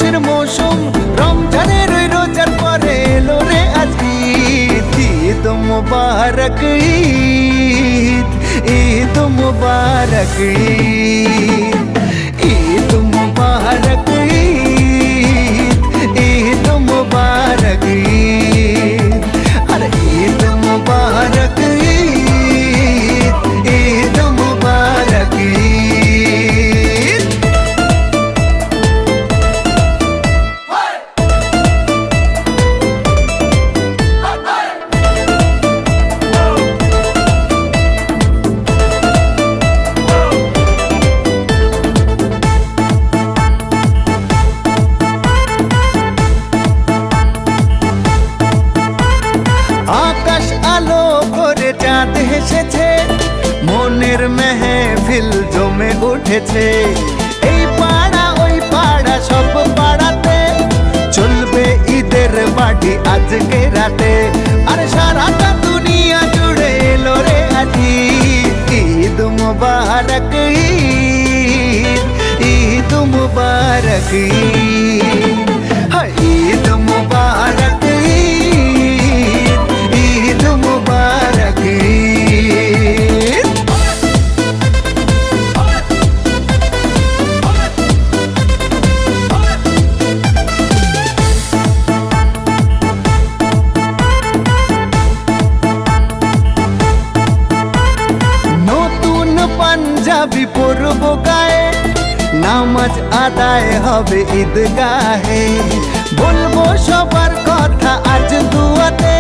খুশির মৌসুম রমজানের ওই রোজার পরে এলো রে আজ ঈদ। ঈদ মুবারক ঈদ, ঈদ মুবারক ঈদ, ঈদ মুবারক ঈদ, ঈদ মুবারক ঈদ, আরে ঈদ মুবারক ঈদ, ঈদ মুবারক ঈদ। আকাশ আলো করে চাঁদ হেসেছে, মনের মেহফিল জমে উঠেছে। এই পাড়া ওই পাড়া সব পাড়াতে চলবে ঈদের পার্টি আজকে রাতে। আরে সারাটা দুনিয়া জুড়ে এলো রে আজ ঈদ। ঈদ মুবারক ঈদ, ঈদ মুবারক ঈদ, হায় ঈদ মুবারক ঈদ, ঈদ মুবারক ঈদ। নতুন পাঞ্জাবি পরব গায়ে, নামাজ আদায় হবে ঈদগাহে। বলবো সবার কথা আজ দুয়াতে,